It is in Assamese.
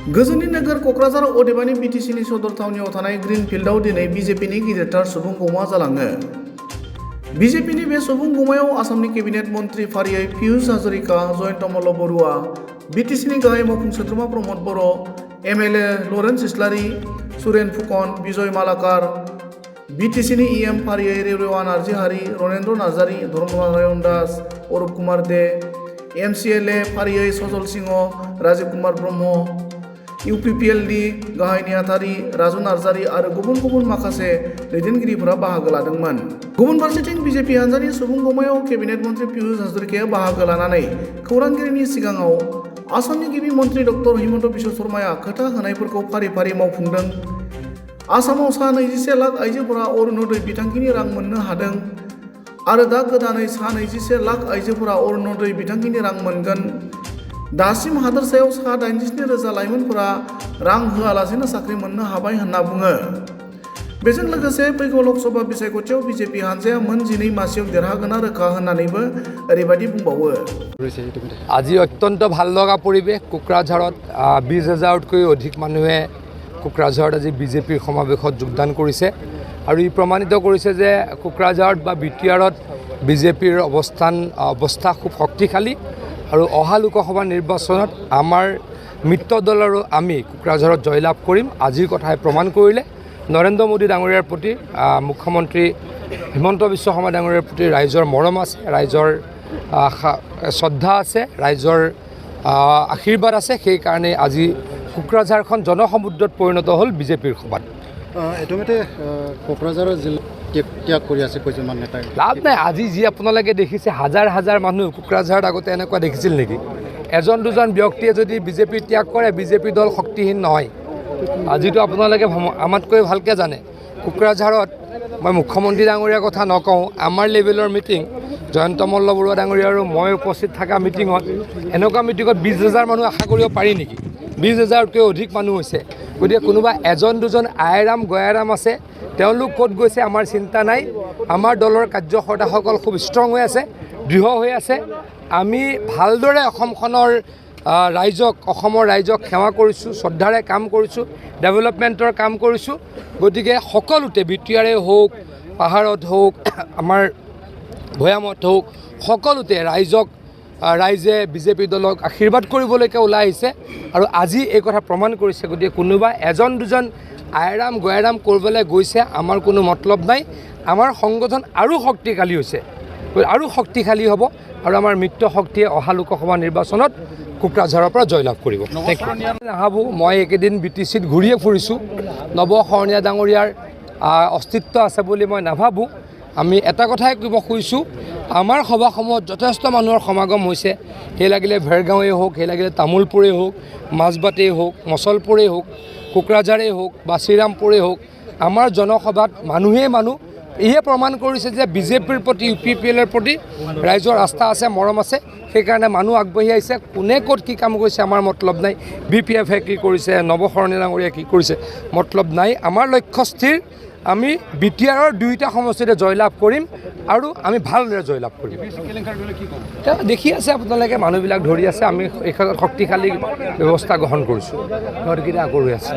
गोजोननि नोगोर क'क्राझार अदेबानि बिटिसिनि सदर थावनियाव थानाय ग्रीनफिल्डआव दिनै बिजेपिनि गिदिरथार सुबुं गौमा जालाङो। बिजेपिनि बे सुबुं गौमायाव आसामनि केबिनेट मन्त्रि फारियै पियुष हाजरिका, जयन्त मल्ल बरुवा, बिटिसिनि गाहाय मावफुं सोद्रोमा प्रमद बर', एमएलए लरेन्स इस्लारि, सुरेन फुकन, बिजय मालाकार, बिटिसिनि इएम फारियै रेवरेवा नार्जिहारि, रनेन्द्र नार्जारि, धर्मनारायण दास, अरुप कुमार दे, एमसिएलए फारियै सजल सिंह, राजीव कुमार ब्रह्म, इउपिपिएलनि गाहाय नेहाथारि राजु नार्जारि आरो गुबुन गुबुन माखासे दैदेनगिरिफोरा बाहागो लादोंमोन। गुबुन फारसेथिं बिजेपि हान्जानि सुबुं गौमायाव केबिनेट मन्त्रि पियुष हाजरिकाया बाहागो लानानै खौरांगिरिनि सिगाङाव आसामनि गिबि मन्त्रि डक्टर हिमन्त बिश्व शर्माया खोथा होनायफोरखौ फारि फारि मावफुंदों। आसामाव सा 21 लाख आइजोफोरा अरुणोदय बिथांखिनि रां मोननो हादों आरो दा गोदानै सा 21 लाख आइजोफोरा अरुणोदय बिथांखिनि रां मोनगोन। दासिम हादोरसायाव सा 87,000 लाइमोनफोरा रां होआलासेनो साख्रि मोननो हाबाय होनना बुङो। बेजों लोगोसे फैगौ लकसभा बिसायख'थियाव बिजेपि हान्जाया मोन 12 मासियाव देरहागोना रोखा होननानैबो ओरैबायदि बुंबावो। আজি অত্যন্ত ভাল লগা পৰিৱেশ কোকৰাঝাৰত 20,000তকৈ অধিক মানুহে কোকৰাঝাৰত আজি বিজেপিৰ সমাৱেশত যোগদান কৰিছে আৰু ই প্ৰমাণিত কৰিছে যে কোকৰাঝাৰত বা বিটিআৰত বিজেপিৰ অৱস্থা খুব শক্তিশালী আৰু অহা লোকসভা নিৰ্বাচনত আমাৰ মিত্ৰ দল আৰু আমি কোকৰাঝাৰত জয়লাভ কৰিম। আজিৰ কথাই প্ৰমাণ কৰিলে নৰেন্দ্ৰ মোদী ডাঙৰীয়াৰ প্ৰতি মুখ্যমন্ত্ৰী হিমন্ত বিশ্ব শৰ্মা ডাঙৰীয়াৰ প্ৰতি ৰাইজৰ মৰম আছে, ৰাইজৰ শ্ৰদ্ধা আছে, ৰাইজৰ আশীৰ্বাদ আছে। সেইকাৰণে আজি কোকৰাঝাৰখন জনসমুদ্ৰত পৰিণত হ'ল বিজেপিৰ সভাত। ইতিমধ্যে কোকৰাঝাৰৰ জিলা ত্যাগ কৰি আছে কেইজনমান নেতাই। লাভ নাই। আজি যি আপোনালোকে দেখিছে হাজাৰ হাজাৰ মানুহ কোকৰাঝাৰত আগতে এনেকুৱা দেখিছিল নেকি? এজন দুজন ব্যক্তিয়ে যদি বিজেপি ত্যাগ কৰে বিজেপি দল শক্তিহীন নহয়। আজিতো আপোনালোকে আমাতকৈ ভালকৈ জানে কোকৰাঝাৰত মই মুখ্যমন্ত্ৰী ডাঙৰীয়াৰ কথা নকওঁ, আমাৰ লেভেলৰ মিটিং জয়ন্ত মল্ল বৰুৱা ডাঙৰীয়া আৰু মই উপস্থিত থকা মিটিঙত এনেকুৱা মিটিঙত 20,000 মানুহ আশা কৰিব পাৰি নেকি? 20,000তকৈ অধিক মানুহ হৈছে। গতিকে কোনোবা এজন দুজন আইৰাম গয়াৰাম আছে, তেওঁলোক ক'ত গৈছে আমাৰ চিন্তা নাই। আমাৰ দলৰ কাৰ্যকৰ্তাসকল খুব ষ্ট্ৰং হৈ আছে, দৃঢ় হৈ আছে। আমি ভালদৰে অসমৰ ৰাইজক সেৱা কৰিছোঁ, শ্ৰদ্ধাৰে কাম কৰিছোঁ, ডেভেলপমেণ্টৰ কাম কৰিছোঁ। গতিকে সকলোতে বিটিআৰে হওক, পাহাৰত হওক, আমাৰ ভৈয়ামত হওক, সকলোতে ৰাইজে বিজেপি দলক আশীৰ্বাদ কৰিবলৈকে ওলাই আহিছে আৰু আজি এই কথা প্ৰমাণ কৰিছে। গতিকে কোনোবা এজন দুজন আইৰাম গয়াৰাম কৰিবলৈ গৈছে, আমাৰ কোনো মতলব নাই। আমাৰ সংগঠন আৰু শক্তিশালী হৈছে, আৰু শক্তিশালী হ'ব আৰু আমাৰ মিত্ৰ শক্তিয়ে অহা লোকসভা নিৰ্বাচনত কোকৰাঝাৰৰ পৰা জয়লাভ কৰিব। নাভাবোঁ। মই এইকেইদিন বিটিচিত ঘূৰিয়ে ফুৰিছোঁ। নৱশৰণীয়া ডাঙৰীয়াৰ অস্তিত্ব আছে বুলি মই নাভাবোঁ। আমি এটা কথাই ক'ব খুজিছোঁ, আমাৰ সভাসমূহত যথেষ্ট মানুহৰ সমাগম হৈছে। সেই লাগিলে ভেৰগাঁৱেই হওক, সেই লাগিলে তামোলপুৰেই হওক, মাজবাটেই হওক, মচলপুৰেই হওক, কোকৰাঝাৰেই হওক বা শ্ৰীৰামপুৰেই হওক, আমাৰ জনসভাত মানুহেই মানুহ। ইয়ে প্ৰমাণ কৰিছে যে বিজেপিৰ প্ৰতি, ইউপিপিএলৰ প্ৰতি ৰাইজৰ আস্থা আছে, মৰম আছে। সেইকাৰণে মানুহ আগবাঢ়ি আহিছে। কোনে ক'ত কি কাম কৰিছে আমাৰ মতলব নাই। BPFে কি কৰিছে, নৱশৰণীয়া ডাঙৰীয়াই কি কৰিছে, মতলব নাই। আমাৰ লক্ষ্য স্থিৰ। আমি বিটিআৰৰ 2টা সমষ্টিতে জয়লাভ কৰিম আৰু আমি ভালদৰে জয়লাভ কৰিম। দেখি আছে আপোনালোকে, মানুহবিলাক ধৰি আছে। আমি এই শক্তিশালী ব্যৱস্থা গ্ৰহণ কৰিছোঁ। সিহঁতকেইটা আকৌ ৰৈ আছে।